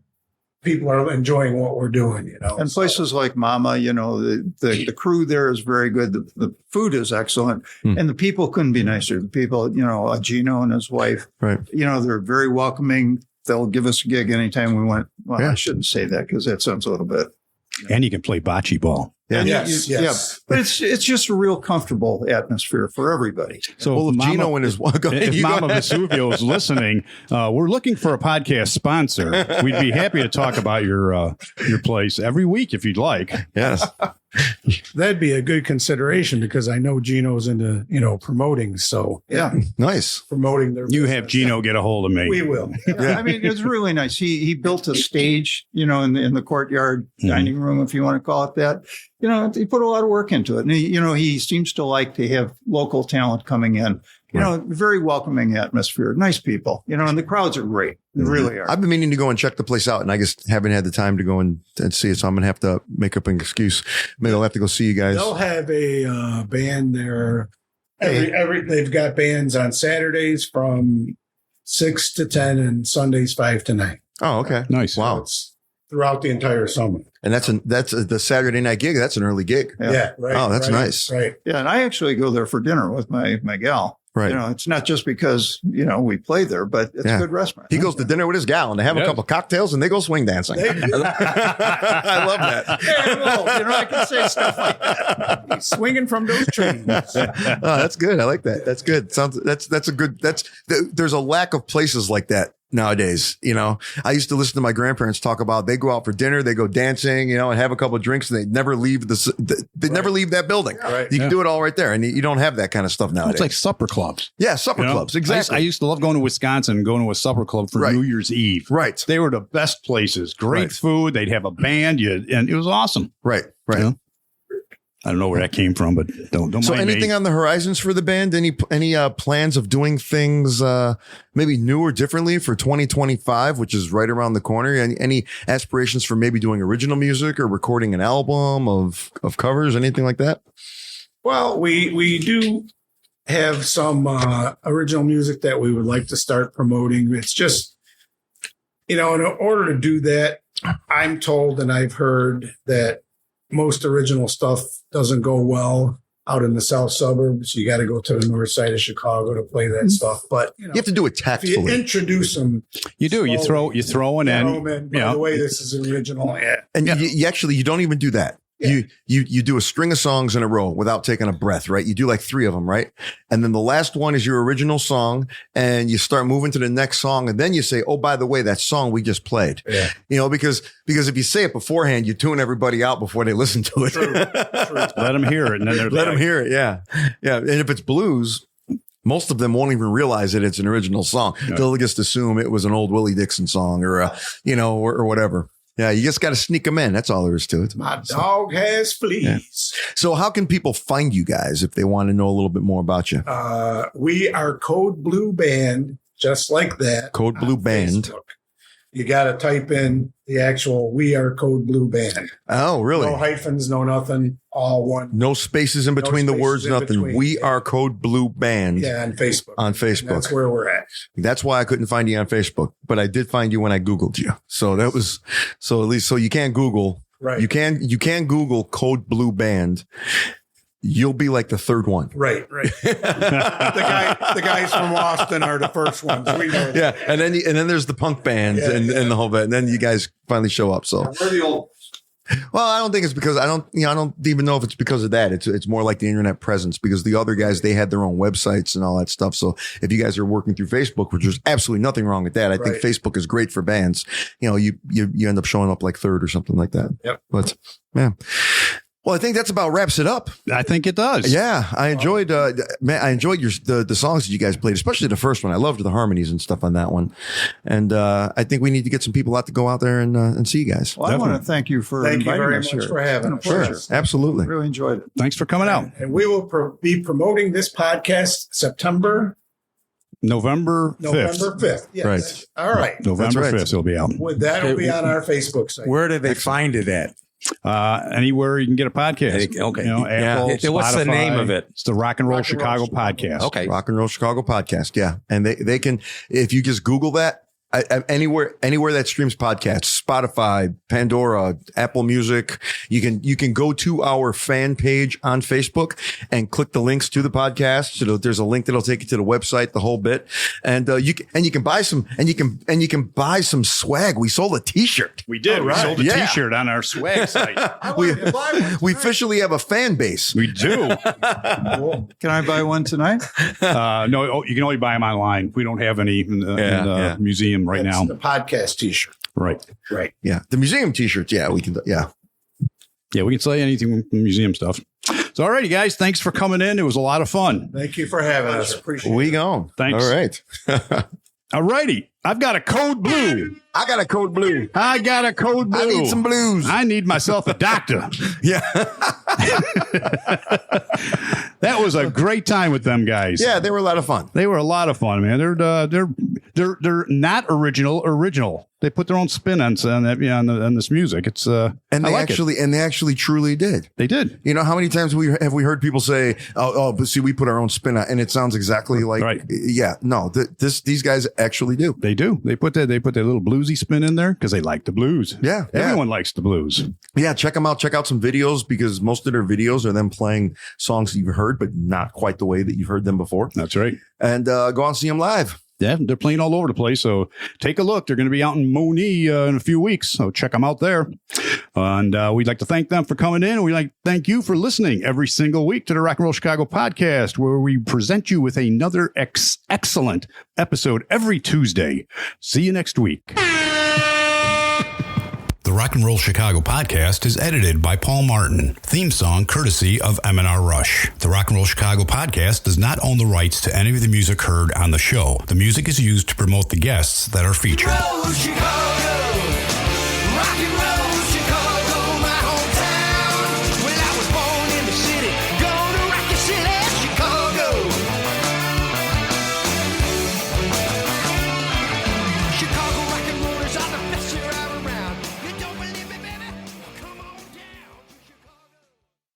people are enjoying what we're doing, And places like Mama, the crew there is very good. The food is excellent. And the people couldn't be nicer. The people, Gino and his wife, right. They're very welcoming. They'll give us a gig anytime we want. Well, I shouldn't say that because that sounds a little bit. And you can play bocce ball. Yeah. Yes. Yeah. But it's just a real comfortable atmosphere for everybody. So Gino and his if Mama Vesuvio is listening, we're looking for a podcast sponsor. We'd be happy to talk about your place every week if you'd like. Yes. That'd be a good consideration because I know Gino's into, promoting. So yeah, nice. Promoting their You business. have Gino get a hold of me. We will. Yeah. I mean, it's really nice. He built a stage, in the courtyard dining room, if you want to call it that. He put a lot of work into it. And he seems to like to have local talent coming in You know, very welcoming atmosphere, nice people, you know, and the crowds are great. They really are. I've been meaning to go and check the place out, and I just haven't had the time to go and see it. So I'm going to have to make up an excuse. Maybe I'll have to go see you guys. They'll have a band there. They've got bands on Saturdays from 6 to 10 and Sundays 5 to 9. Oh, okay. Nice. Wow. It's throughout the entire summer. And that's the Saturday night gig. That's an early gig. Yeah, right. Oh, that's right, nice. Right. Yeah, and I actually go there for dinner with my gal. Right. You know, it's not just because, you know, we play there, but it's a good restaurant. He goes to dinner with his gal, and they have a couple cocktails, and they go swing dancing. I love that. Yeah, well, you know, I can say stuff like that. He's swinging from those trees. Oh, that's good. I like that. That's good. There's a lack of places like that nowadays. You know, I used to listen to my grandparents talk about they go out for dinner, they go dancing, you know, and have a couple of drinks, and they never leave never leave that building. Right. You can do it all right there, and you don't have that kind of stuff nowadays. It's like supper clubs. Yeah, supper clubs. Exactly. I used to love going to Wisconsin and going to a supper club for New Year's Eve. Right. They were the best places. Great food. They'd have a band, and it was awesome. Right. Right. You know? I don't know where that came from, but don't So mind anything me. on the horizons for the band? Any plans of doing things maybe new or differently for 2025, which is right around the corner? Any aspirations for maybe doing original music or recording an album of covers, anything like that? Well, we do have some original music that we would like to start promoting. It's just, you know, in order to do that, I'm told and I've heard that most original stuff doesn't go well out in the south suburbs. You got to go to the north side of Chicago to play that stuff. But you have to do it tactfully. If you introduce them, you do. You throw it in. By the way, this is original. Yeah. And you don't even do that. Yeah. You do a string of songs in a row without taking a breath, right? You do like 3 of them, right? And then the last one is your original song, and you start moving to the next song, and then you say, "Oh, by the way, that song we just played." Yeah. You know, because if you say it beforehand, you tune everybody out before they listen to it. True. Let them hear it, and then let them hear it. Yeah, yeah. And if it's blues, most of them won't even realize that it's an original song. No. They'll just assume it was an old Willie Dixon song or or whatever. Yeah, you just got to sneak them in. That's all there is to it. My dog has fleas. Yeah. So how can people find you guys if they want to know a little bit more about you? We are Code Blue Band, just like that. Code Blue Band. Facebook. You got to type in the actual "We Are Code Blue Band." Oh, really? No hyphens, no nothing, all one. No spaces in between the words, nothing. Between. We Are Code Blue Band. Yeah, on Facebook. On Facebook. And that's where we're at. That's why I couldn't find you on Facebook, but I did find you when I Googled you. So at least you can't Google. Right. You can Google Code Blue Band. You'll be like the third one. Right. the guys from Austin are the first ones. We know that. Yeah, and then there's the punk band and the whole bit, and then you guys finally show up. So we're the old. Well, I don't think it's because I don't even know if it's because of that. It's more like the internet presence, because the other guys, they had their own websites and all that stuff. So if you guys are working through Facebook, which there's absolutely nothing wrong with that. I think Facebook is great for bands. You know, you end up showing up like third or something like that. Yep. But yeah. Well, I think that's about wraps it up. I think it does. Yeah, I enjoyed the songs that you guys played, especially the first one. I loved the harmonies and stuff on that one, and I think we need to get some people out to go out there and see you guys. Well, I want to thank you for inviting very us much here. for having us. Sure, absolutely. Really enjoyed it. Thanks for coming out. And we will be promoting this podcast November 5th. November 5th. Yes. Right. All right. November 5th, it'll be out. That'll be on our Facebook site. Where do they find it at? Anywhere you can get a podcast. Okay. You know, Apple, What's the Spotify. name of it? It's the Rock and Roll Chicago Podcast. Okay. Rock and Roll Chicago Podcast. Yeah. And they can, if you just Google that, anywhere that streams podcasts, Spotify, Pandora, Apple Music, you can go to our fan page on Facebook and click the links to the podcast. So there's a link that'll take you to the website, the whole bit. And you can buy some swag. We sold a t-shirt. We did. We sold a t-shirt on our swag site. We officially have a fan base. We do. Can I buy one tonight? No, you can only buy them online. We don't have any in the museum right That's now. the podcast t-shirt. Right. Yeah. The museum t-shirts. Yeah, we can. Yeah. Yeah, we can say anything from museum stuff. So, all righty, guys. Thanks for coming in. It was a lot of fun. Thank you for having us. Appreciate it. We go. Thanks. All right. All righty. I've got a code blue. I got a code blue. I got a code blue. I need some blues. I need myself a doctor. Yeah. That was a great time with them guys. Yeah, they were a lot of fun. They were a lot of fun, man. They're not original. They put their own spin on this music. It's and they actually truly did. They did. You know how many times have we heard people say, but see, we put our own spin on, and it sounds exactly like, right. Yeah, no, these guys actually do. They do. They put their little bluesy spin in there because they like the blues. Yeah, everyone likes the blues. Yeah, check them out. Check out some videos because most of their videos are them playing songs that you've heard, but not quite the way that you've heard them before. That's right. And go out and see them live. Yeah, they're playing all over the place. So take a look. They're going to be out in Moni in a few weeks. So check them out there. And we'd like to thank them for coming in. We'd like to thank you for listening every single week to the Rock and Roll Chicago podcast, where we present you with another excellent episode every Tuesday. See you next week. The Rock and Roll Chicago podcast is edited by Paul Martin. Theme song courtesy of M&R Rush. The Rock and Roll Chicago podcast does not own the rights to any of the music heard on the show. The music is used to promote the guests that are featured. Chicago, rock and roll.